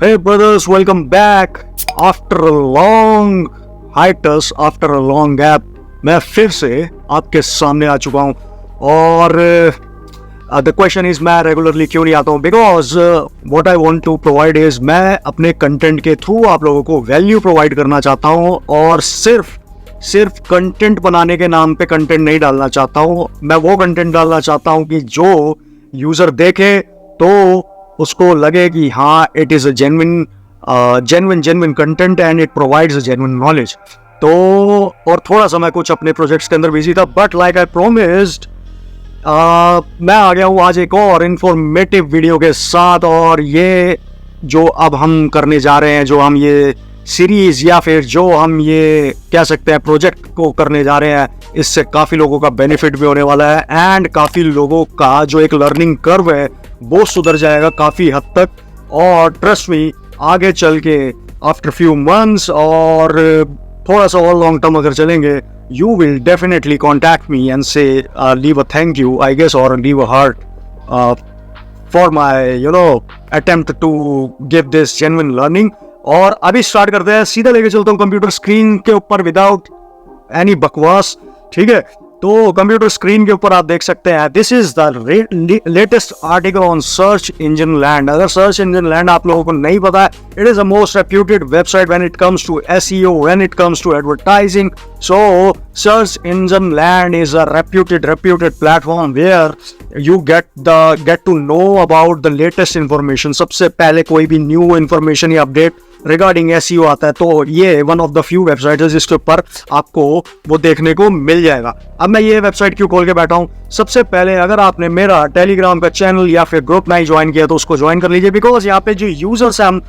Hey brothers, welcome back after a long hiatus, after a long gap. मैं फिर से आपके सामने आ चुका हूँ और द क्वेश्चन इज मैं रेगुलरली क्यों नहीं आता हूँ, because what I want to provide is मैं अपने कंटेंट के थ्रू आप लोगों को वैल्यू प्रोवाइड करना चाहता हूँ और सिर्फ कंटेंट बनाने के नाम पे कंटेंट नहीं डालना चाहता हूँ। मैं वो कंटेंट डालना चाहता हूँ कि जो यूजर देखे तो उसको लगे कि हाँ it is a genuine content and it provides a genuine knowledge. तो और थोड़ा सा मैं कुछ अपने प्रोजेक्ट्स के अंदर बिजी था, बट लाइक आई प्रोमिस्ड मैं आ गया हूँ आज एक और इंफॉर्मेटिव वीडियो के साथ। और ये जो अब हम करने जा रहे हैं, जो हम ये सीरीज या फिर जो हम ये कह सकते हैं प्रोजेक्ट को करने जा रहे हैं, इससे काफ़ी लोगों का बेनिफिट भी होने वाला है एंड काफ़ी लोगों का जो एक लर्निंग कर्व है वो सुधर जाएगा काफ़ी हद तक। और ट्रस्ट मी, आगे चल के आफ्टर फ्यू मंथ्स और थोड़ा सा और लॉन्ग टर्म अगर चलेंगे, you will definitely contact me and say leave a thank you, I guess, or leave a heart for my attempt to give this genuine learning। और अभी स्टार्ट करते हैं, सीधा लेके चलता हूँ कंप्यूटर स्क्रीन के ऊपर विदाउट एनी बकवास। ठीक है, तो कंप्यूटर स्क्रीन के ऊपर आप देख सकते हैं this is the latest article on search engine land. अगर सर्च इंजन लैंड आप लोगों को नहीं पता है, it is the most reputed website when it comes to SEO, when it comes to advertising. So search engine land is a reputed platform where you get to know about the latest information। सबसे पहले कोई भी new information या update regarding SEO आता है तो ये one of the few website है जिसके ऊपर आपको वो देखने को मिल जाएगा। अब मैं ये वेबसाइट क्यों खोल के बैठा हूँ, सबसे पहले अगर आपने मेरा टेलीग्राम का चैनल या फिर ग्रुप नहीं ज्वाइन किया तो उसको ज्वाइन कर लीजिए, बिकॉज यहाँ पे जो यूजर्स हैं हम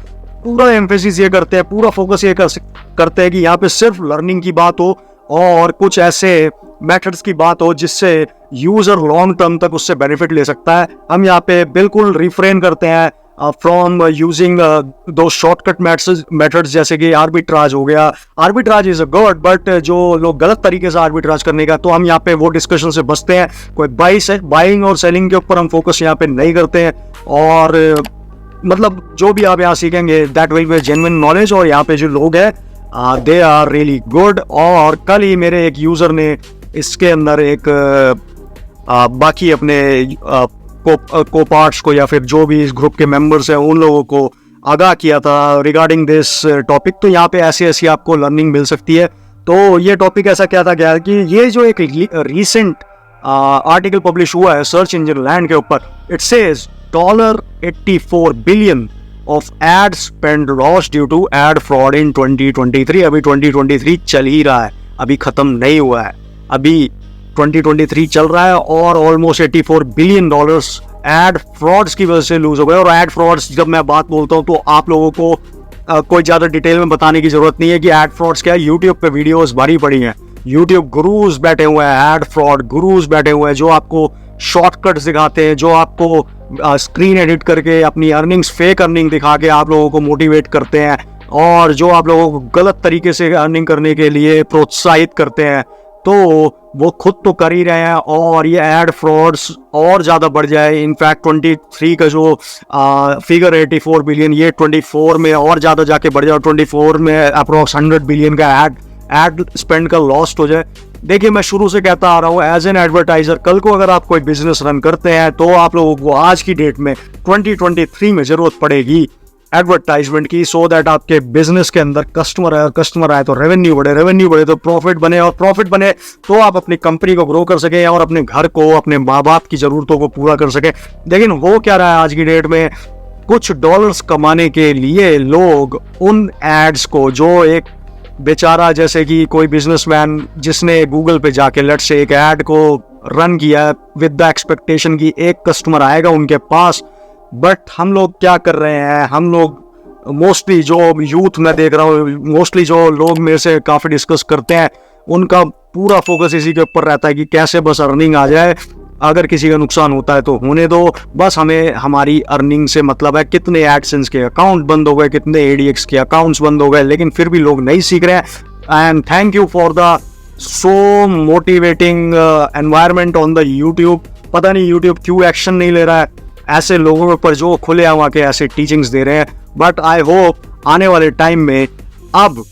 पूरा एम्फेसिस ये करते हैं, पूरा फोकस ये करते हैं कि यहाँ पे सिर्फ लर्निंग की बात हो और कुछ ऐसे मेथड्स की बात हो जिससे यूजर लॉन्ग टर्म तक उससे बेनिफिट ले सकता है। हम यहाँ पे बिल्कुल रिफ्रेन करते हैं फ्रॉम यूजिंग दो शॉर्टकट मेथड्स जैसे कि आर्बिट्राज हो गया। Arbitrage is a good, but जो लोग गलत तरीके से आर्बिट्राज करने का, तो हम यहाँ पे वो डिस्कशन से बचते हैं। कोई बाइंग और सेलिंग के ऊपर हम फोकस यहाँ पे नहीं करते हैं और मतलब जो भी आप यहाँ सीखेंगे that will be genuine knowledge. और यहाँ पे जो लोग हैं दे आर रियली गुड। और कल ही मेरे एक यूजर ने इसके अंदर एक बाकी अपने को पार्ट्स को या फिर जो भी इस ग्रुप के मेंबर्स हैं उन लोगों को आगाह किया था रिगार्डिंग दिस टॉपिक। तो यहाँ पे ऐसी आपको लर्निंग मिल सकती है। तो ये टॉपिक ऐसा क्या था क्या कि ये जो एक रीसेंट आर्टिकल पब्लिश हुआ है सर्च इंजन लैंड के ऊपर, it says $84 billion of ad spend lost due to ad fraud in 2023। अभी 2023 चल ही रहा है, अभी खत्म नहीं हुआ है, अभी 2023 चल रहा है और ऑलमोस्ट $84 बिलियन एड फ्रॉड्स की वजह से लूज हो गए। और एड फ्रॉड्स जब मैं बात बोलता हूँ तो आप लोगों को कोई ज़्यादा डिटेल में बताने की जरूरत नहीं है कि एड फ्रॉड्स क्या है। यूट्यूब पे वीडियोस भरी पड़ी हैं, यूट्यूब गुरुज बैठे हुए हैं, एड फ्रॉड गुरुज बैठे हुए हैं जो आपको शॉर्टकट्स दिखाते हैं, जो आपको स्क्रीन एडिट करके अपनी अर्निंग्स, फेक अर्निंग दिखा के आप लोगों को मोटिवेट करते हैं और जो आप लोगों को गलत तरीके से अर्निंग करने के लिए प्रोत्साहित करते हैं। तो वो खुद तो कर ही रहे हैं और ये एड फ्रॉड्स और ज़्यादा बढ़ जाए। इनफैक्ट 23 का जो फिगर 84 बिलियन, ये 24 में और ज़्यादा जाके बढ़ जाए, 24 में अप्रोक्स 100 बिलियन का एड स्पेंड का लॉस्ट हो जाए। देखिए, मैं शुरू से कहता आ रहा हूँ एज एन एडवर्टाइजर, कल को अगर आप कोई बिजनेस रन करते हैं तो आप लोगों को आज की डेट में 2023 में जरूरत पड़ेगी एडवर्टाइजमेंट की, सो दैट आपके बिजनेस के अंदर कस्टमर आए तो रेवेन्यू बढ़े तो प्रॉफिट बने, और प्रॉफिट बने तो आप अपनी कंपनी को ग्रो कर सकें और अपने घर को, अपने माँ बाप की जरूरतों को पूरा कर सकें। लेकिन हो क्या रहा है आज की डेट में, कुछ डॉलर्स कमाने के लिए लोग उन एड्स को, जो एक बेचारा जैसे कि कोई बिजनेसमैन जिसने गूगल पे जाके लेट्स से एक ऐड को रन किया विद द एक्सपेक्टेशन कि एक कस्टमर आएगा उनके पास, बट हम लोग क्या कर रहे हैं, हम लोग मोस्टली जो यूथ मैं देख रहा हूँ, मोस्टली जो लोग मेरे से काफ़ी डिस्कस करते हैं, उनका पूरा फोकस इसी के ऊपर रहता है कि कैसे बस अर्निंग आ जाए, अगर किसी का नुकसान होता है तो होने दो, बस हमें हमारी अर्निंग से मतलब है। कितने एडसेंस के अकाउंट बंद हो गए, कितने एडीएक्स के अकाउंट्स बंद हो गए, लेकिन फिर भी लोग नहीं सीख रहे हैं। And thank you for the so motivating environment on the YouTube. पता नहीं यूट्यूब क्यों एक्शन नहीं ले रहा है ऐसे लोगों पर जो खुले आम आके ऐसे टीचिंग्स दे रहे हैं। बट आई होप आने वाले टाइम में अब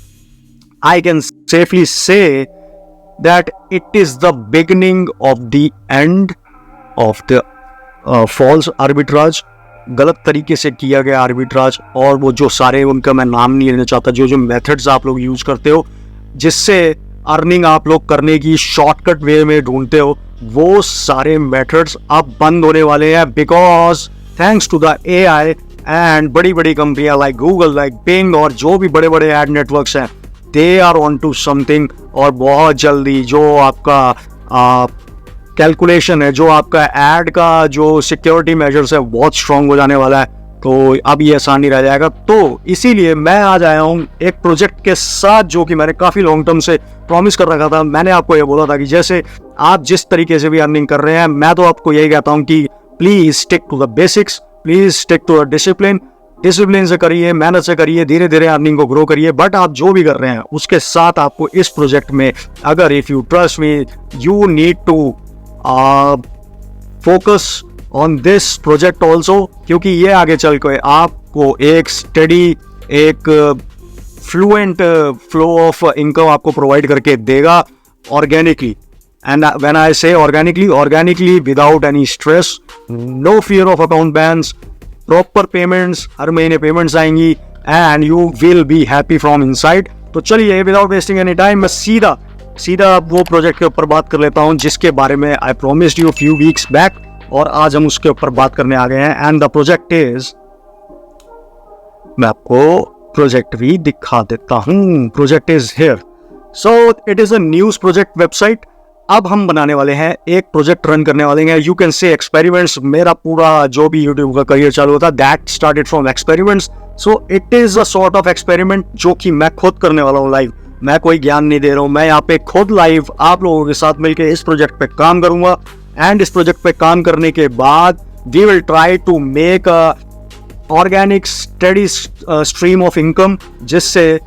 I can safely say that it is the beginning of the end of the false arbitrage, गलत तरीके से किया गया आर्बिट्राज। और वो जो सारे, उनका मैं नाम नहीं लेना चाहता, जो मेथड्स आप लोग यूज करते हो जिससे अर्निंग आप लोग करने की शॉर्टकट वे में ढूंढते हो, वो सारे मेथड्स अब बंद होने वाले हैं, because thanks to the AI and बड़ी बड़ी कंपनियां लाइक गूगल, लाइक बिंग और जो भी बड़े बड़े एड नेटवर्क्स हैं, they are on to something. और बहुत जल्दी जो आपका कैलकुलेशन है, जो आपका एड का जो सिक्योरिटी मेजर्स है, बहुत स्ट्रांग हो जाने वाला है। तो अब ये आसान नहीं रह जाएगा। तो इसीलिए मैं आज आया हूँ एक प्रोजेक्ट के साथ जो कि मैंने काफ़ी लॉन्ग टर्म से प्रॉमिस कर रखा था। मैंने आपको ये बोला था कि जैसे आप जिस तरीके से भी अर्निंग कर रहे हैं, मैं तो आपको यही कहता हूँ कि please stick to the basics, please stick to the discipline से करिए, मेहनत से करिए, धीरे धीरे अर्निंग को ग्रो करिए। बट आप जो भी कर रहे हैं उसके साथ आपको इस प्रोजेक्ट में, अगर if you trust me, you need to focus on this project also, क्योंकि ये आगे चल के आपको एक स्टडी, एक फ्लुएंट फ्लो ऑफ इनकम आपको प्रोवाइड करके देगा organically. And when I say organically without any stress, no fear of account bans, proper payments, हर महीने पेमेंट्स आएंगी and you will be happy from inside. तो चलिए विदाउट वेस्टिंग एनी टाइम मैं सीधा वो प्रोजेक्ट के ऊपर बात कर लेता हूं जिसके बारे में आई promised you few weeks back, और आज हम उसके ऊपर बात करने आ गए हैं। एंड द प्रोजेक्ट इज, मैं आपको प्रोजेक्ट भी दिखा देता हूं। Project is here. So it is a news project website. अब हम बनाने वाले हैं एक प्रोजेक्ट, रन करने वाले हैं, यू कैन से एक्सपेरिमेंट्स। मेरा पूरा जो भी यूट्यूब का करियर चालू होता, that started from experiments. So it is a sort of experiment जो कि मैं खुद करने वाला हूँ लाइव। मैं कोई ज्ञान नहीं दे रहा हूँ, मैं यहाँ पे खुद लाइव आप लोगों के साथ मिलकर इस प्रोजेक्ट पे काम करूंगा। एंड इस प्रोजेक्ट पे काम करने के बाद we will try to make a organic study stream of income, जिससे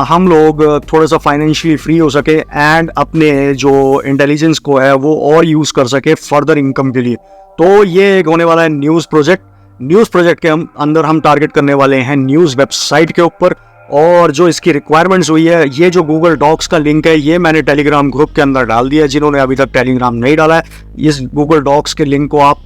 हम लोग थोड़ा सा फाइनेंशियली फ्री हो सके एंड अपने जो इंटेलिजेंस को है वो और यूज कर सके फर्दर इनकम के लिए। तो ये एक होने वाला है न्यूज़ प्रोजेक्ट। न्यूज़ प्रोजेक्ट के अंदर हम टारगेट करने वाले हैं न्यूज़ वेबसाइट के ऊपर। और जो इसकी रिक्वायरमेंट्स हुई है, ये जो गूगल डॉक्स का लिंक है, ये मैंने टेलीग्राम ग्रुप के अंदर डाल दिया है। जिन्होंने अभी तक टेलीग्राम नहीं डाला है, इस गूगल डॉक्स के लिंक को आप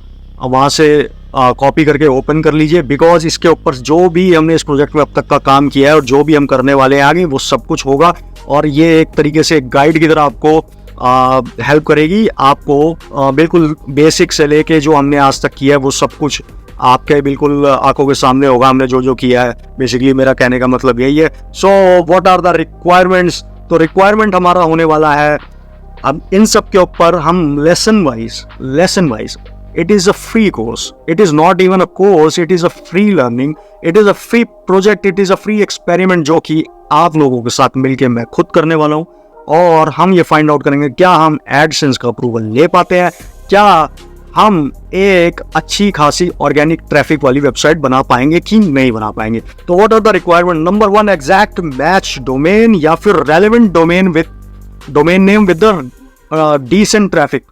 वहाँ से कॉपी करके ओपन कर लीजिए, बिकॉज इसके ऊपर जो भी हमने इस प्रोजेक्ट में अब तक का काम किया है और जो भी हम करने वाले हैं आगे, वो सब कुछ होगा। और ये एक तरीके से एक गाइड की तरह आपको हेल्प करेगी। आपको बिल्कुल बेसिक से लेके जो हमने आज तक किया है वो सब कुछ आपके बिल्कुल आंखों के सामने होगा, हमने जो जो किया है। बेसिकली मेरा कहने का मतलब यही है। So what are the requirements? तो रिक्वायरमेंट हमारा होने वाला है, अब इन सब के ऊपर हम lesson wise, it is a free course, it is not even a course, it is a free learning, it is a free project, it is a free experiment जो कि आप लोगों के साथ मिलके मैं खुद करने वाला हूँ। और हम ये फाइंड आउट करेंगे क्या हम एडसेंस का अप्रूवल ले पाते हैं, क्या हम एक अच्छी खासी ऑर्गेनिक ट्रैफिक वाली वेबसाइट बना पाएंगे कि नहीं बना पाएंगे। तो what are the requirement? Number 1, exact match domain या फिर relevant domain name with the decent traffic.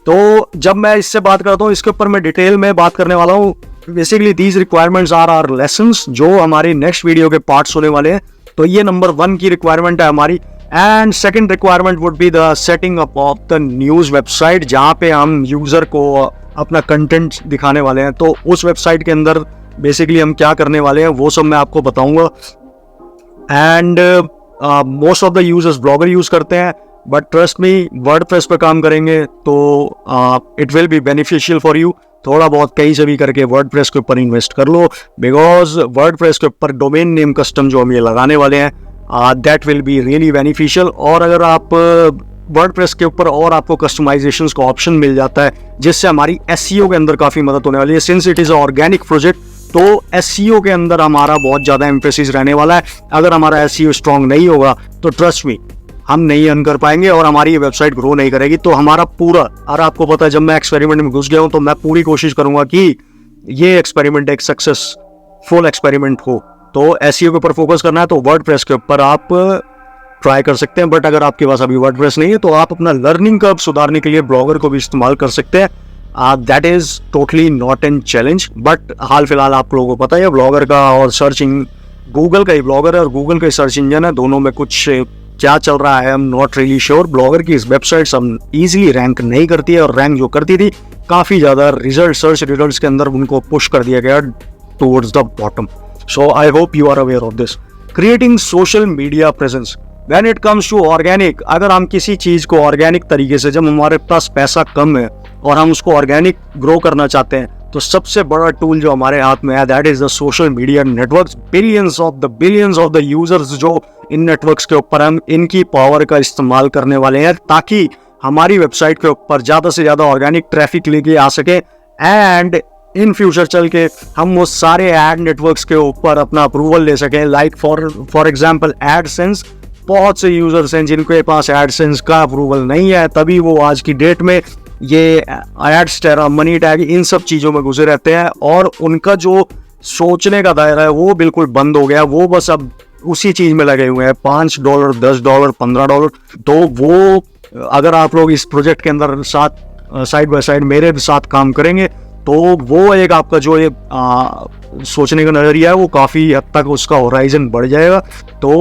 तो जब मैं इससे बात करता हूँ, इसके ऊपर मैं डिटेल में बात करने वाला हूँ। Basically these requirements are our lessons जो हमारी नेक्स्ट वीडियो के पार्ट्स होने वाले हैं। तो ये नंबर 1 की रिक्वायरमेंट है हमारी। And second requirement would be the setting up of the news website, जहाँ पे हम यूज़र को अपना कंटेंट दिखाने वाले हैं। तो उस वेबसाइट के अंदर बेसिकली हम क्या करने वाले हैं वो सब मैं आपको बताऊंगा। And most of the users blogger use करते हैं, बट ट्रस्ट मी, वर्डप्रेस पे काम करेंगे तो it will be beneficial for you. थोड़ा बहुत कहीं से भी करके वर्डप्रेस के ऊपर इन्वेस्ट कर लो, बिकॉज वर्डप्रेस के ऊपर डोमेन नेम कस्टम जो हम ये लगाने वाले हैं, that will be really beneficial. और अगर आप वर्डप्रेस के ऊपर और आपको कस्टमाइजेशंस का ऑप्शन मिल जाता है, जिससे हमारी एसईओ के अंदर काफ़ी मदद होने वाली है। Since it is organic project, तो एसईओ के अंदर हमारा बहुत ज़्यादा एम्फेसिस रहने वाला है। अगर हमारा एसईओ स्ट्रॉन्ग नहीं होगा तो ट्रस्ट मी, हम नहीं अर्न कर पाएंगे और हमारी ये वेबसाइट ग्रो नहीं करेगी। तो हमारा पूरा, और आपको पता है जब मैं एक्सपेरिमेंट में घुस गया हूँ तो मैं पूरी कोशिश करूंगा कि ये एक्सपेरिमेंट एक सक्सेसफुल एक्सपेरिमेंट हो। तो एसईओ के ऊपर फोकस करना है तो वर्डप्रेस के ऊपर आप ट्राई कर सकते हैं। बट अगर आपके पास अभी वर्डप्रेस नहीं है तो आप अपना लर्निंग कर्व सुधारने के लिए ब्लॉगर को भी इस्तेमाल कर सकते हैं। That is totally not an challenge. But हाल फिलहाल आप लोगों को पता है ब्लॉगर का और सर्चिंग, गूगल का ही ब्लॉगर है और गूगल का सर्च इंजन है, दोनों में कुछ क्या चल रहा है I am not really sure. Blogger की इस वेबसाइट हम इजीली रैंक नहीं करती है, और रैंक जो करती थी काफ़ी ज़्यादा रिजल्ट, सर्च रिजल्ट्स के अंदर उनको पुश कर दिया गया towards the bottom. So I hope you are aware of this. Creating social media presence when it comes to organic, अगर हम किसी चीज़ को ऑर्गेनिक तरीके से, जब हमारे पास पैसा कम है और हम उसको ऑर्गेनिक ग्रो करना चाहते हैं, तो सबसे बड़ा टूल जो हमारे हाथ में है that is the social media networks. Billions of the users जो इन नेटवर्क्स के ऊपर हम इनकी पावर का इस्तेमाल करने वाले हैं, ताकि हमारी वेबसाइट के ऊपर ज़्यादा से ज़्यादा ऑर्गेनिक ट्रैफिक लेके आ सके, एंड इन फ्यूचर चल के हम वो सारे एड नेटवर्क्स के ऊपर अपना अप्रूवल ले सकें। लाइक फॉर एग्जांपल एडसेंस, बहुत से यूजर्स हैं जिनके पास एडसेंस का अप्रूवल नहीं है, तभी वो आज की डेट में ये एड्सटेरा, मनी टैग, इन सब चीज़ों में घुसे रहते हैं, और उनका जो सोचने का दायरा है वो बिल्कुल बंद हो गया। वो बस अब उसी चीज़ में लगे हुए हैं, $5, $10, $15। तो वो अगर आप लोग इस प्रोजेक्ट के अंदर साथ साइड बाय साइड मेरे साथ काम करेंगे, तो वो एक आपका जो ये सोचने का नज़रिया है वो काफ़ी हद तक उसका होराइजन बढ़ जाएगा। तो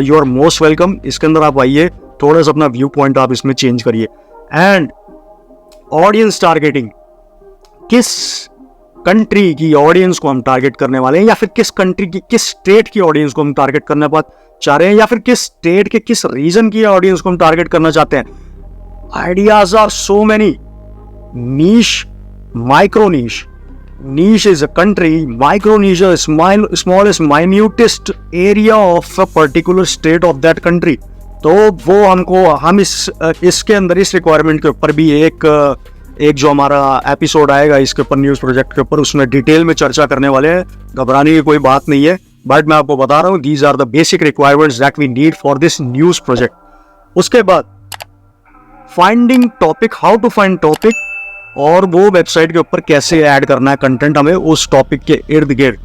यू आर मोस्ट वेलकम। इसके अंदर आप आइए, थोड़ा सा अपना व्यू पॉइंट आप इसमें चेंज करिए। एंड ऑडियंस टारगेटिंग, किस कंट्री की ऑडियंस को हम टारगेट करने वाले हैं, या फिर किस कंट्री की, किस स्टेट की ऑडियंस को हम टारगेट करना चाह रहे हैं, या फिर किस स्टेट के किस रीजन की ऑडियंस को हम टारगेट करना चाहते हैं। Ideas are so many. Niche, micro niche, niche is a country, micro niche is smallest minutest area of a particular state of that country। तो वो हम इसके अंदर इस रिक्वायरमेंट के ऊपर भी एक जो हमारा एपिसोड आएगा इसके ऊपर, न्यूज़ प्रोजेक्ट के ऊपर, उसमें डिटेल में चर्चा करने वाले हैं। घबराने की कोई बात नहीं है, बट मैं आपको बता रहा हूँ these are the basic requirements that we need for this news project. उसके बाद finding topic, how to find topic, और वो वेबसाइट के ऊपर कैसे ऐड करना है कंटेंट हमें उस टॉपिक के इर्द गिर्द।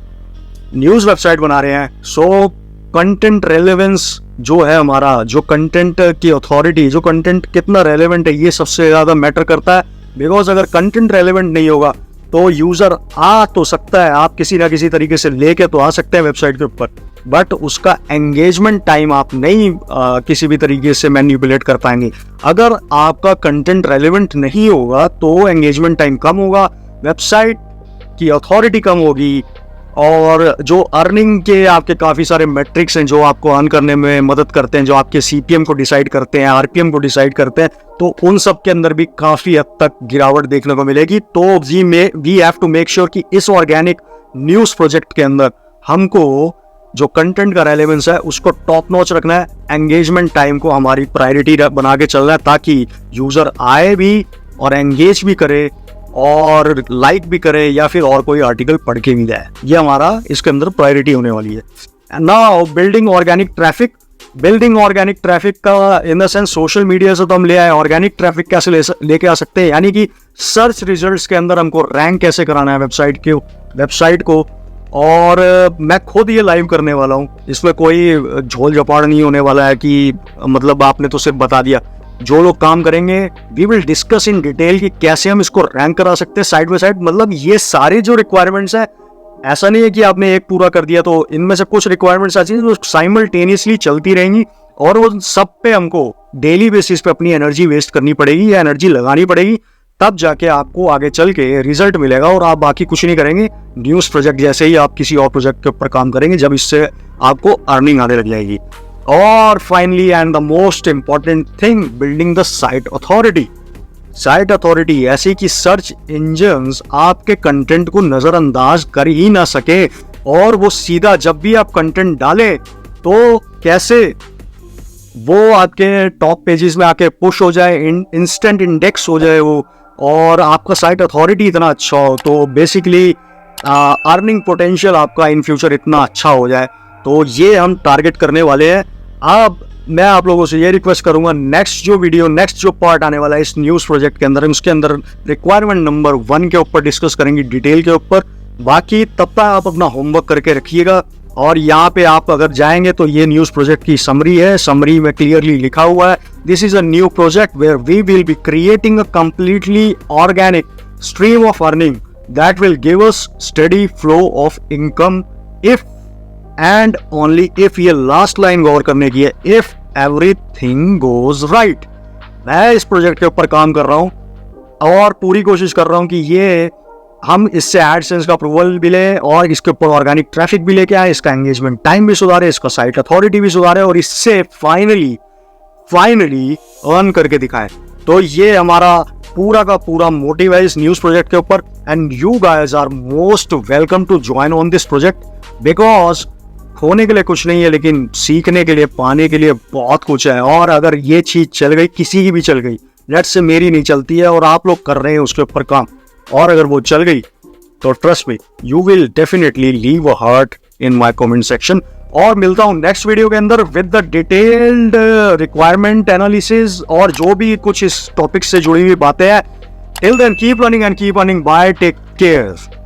न्यूज़ वेबसाइट बना रहे हैं, सो कंटेंट रेलेवेंस जो है हमारा, जो कंटेंट की अथॉरिटी, जो कंटेंट कितना रेलेवेंट है, ये सबसे ज़्यादा मैटर करता है। बिकॉज अगर कंटेंट रेलेवेंट नहीं होगा तो यूज़र आ तो सकता है, आप किसी ना किसी तरीके से लेके तो आ सकते हैं वेबसाइट के ऊपर, बट उसका एंगेजमेंट टाइम आप नहीं किसी भी तरीके से मैनिपुलेट कर पाएंगे। अगर आपका कंटेंट रेलेवेंट नहीं होगा तो एंगेजमेंट टाइम कम होगा, वेबसाइट की अथॉरिटी कम होगी, और जो अर्निंग के आपके काफ़ी सारे मैट्रिक्स हैं जो आपको अर्न करने में मदद करते हैं, जो आपके CPM को डिसाइड करते हैं, RPM को डिसाइड करते हैं, तो उन सब के अंदर भी काफ़ी हद तक गिरावट देखने को मिलेगी। तो we have to make sure कि इस ऑर्गेनिक न्यूज़ प्रोजेक्ट के अंदर हमको जो कंटेंट का रेलेवेंस है उसको टॉप नॉच रखना है, एंगेजमेंट टाइम को हमारी प्रायोरिटी बना के चलना है, ताकि यूज़र आए भी और एंगेज भी करे और लाइक भी करे, या फिर और कोई आर्टिकल पढ़ के भी जाए। ये हमारा इसके अंदर प्रायोरिटी होने वाली है। Now building organic traffic. Building organic traffic का in the sense, social media से तो हम ले आए, ऑर्गेनिक ट्रैफिक कैसे लेके आ सकते हैं, यानी कि सर्च रिजल्ट्स के अंदर हमको रैंक कैसे कराना है वेबसाइट को। और मैं खुद ये लाइव करने वाला हूँ, इसमें कोई झोल झपाड़ नहीं होने वाला है कि मतलब आपने तो सिर्फ बता दिया। जो लोग काम करेंगे we will discuss in detail कि कैसे हम इसको रैंक करा सकते हैं साइड बाय साइड। मतलब ये सारे जो रिक्वायरमेंट्स हैं, ऐसा नहीं है कि आपने एक पूरा कर दिया, तो इनमें से कुछ रिक्वायरमेंट्स ऐसी हैं जो साइमल्टेनियसली चलती रहेंगी, और वो सब पे हमको डेली बेसिस पे अपनी एनर्जी वेस्ट करनी पड़ेगी या एनर्जी लगानी पड़ेगी, तब जाके आपको आगे चल के रिजल्ट मिलेगा। और आप बाकी कुछ नहीं करेंगे, न्यूज़ प्रोजेक्ट जैसे ही आप किसी और प्रोजेक्ट के ऊपर काम करेंगे जब इससे आपको अर्निंग आने लग जाएगी। और finally and the most important thing, building the site authority. Site authority ऐसी कि सर्च इंजन्स आपके कंटेंट को नजरअंदाज कर ही ना सके, और वो सीधा जब भी आप कंटेंट डालें तो कैसे वो आपके टॉप पेजेस में आके पुश हो जाए, इंस्टेंट इंडेक्स हो जाए वो, और आपका साइट अथॉरिटी इतना अच्छा हो, तो बेसिकली अर्निंग पोटेंशियल आपका इन फ्यूचर इतना अच्छा हो जाए। तो ये हम टारगेट करने वाले हैं। अब मैं आप लोगों से ये रिक्वेस्ट करूंगा, नेक्स्ट जो पार्ट आने वाला है इस न्यूज़ प्रोजेक्ट के अंदर, उसके अंदर रिक्वायरमेंट नंबर 1 के ऊपर डिस्कस करेंगे डिटेल के ऊपर। बाकी तब तक आप अपना होमवर्क करके रखिएगा, और यहाँ पे आप अगर जाएंगे तो ये न्यूज़ प्रोजेक्ट की समरी है, समरी में क्लियरली लिखा हुआ है, this is a new project where we will be creating a completely organic stream of earning that will give us steady flow of income if and only if, ये last line गौर करने की है, if everything goes right। मैं इस project के ऊपर काम कर रहा हूं और पूरी कोशिश कर रहा हूं कि ये हम इससे एडसेंस का अप्रूवल भी लें और इसके ऊपर ऑर्गेनिक ट्रैफिक भी लेके आए, इसका एंगेजमेंट टाइम भी सुधारे, इसका साइट अथॉरिटी भी सुधारे और इससे फाइनली अर्न करके दिखाए। तो ये हमारा पूरा का पूरा मोटिव है इस न्यूज़ प्रोजेक्ट के ऊपर। And you guys are most welcome to join on this project because खोने के लिए कुछ नहीं है, लेकिन सीखने के लिए, पाने के लिए बहुत कुछ है। और अगर ये चीज चल गई, किसी की भी चल गई, लेट्स से मेरी नहीं चलती है और आप लोग कर रहे हैं उसके ऊपर काम, और अगर वो चल गई तो trust me you will definitely leave a heart in my comment section. और मिलता हूं नेक्स्ट वीडियो के अंदर with the detailed requirement analysis और जो भी कुछ इस टॉपिक से जुड़ी हुई बातें हैं। Till then keep learning and keep earning. Bye, take care.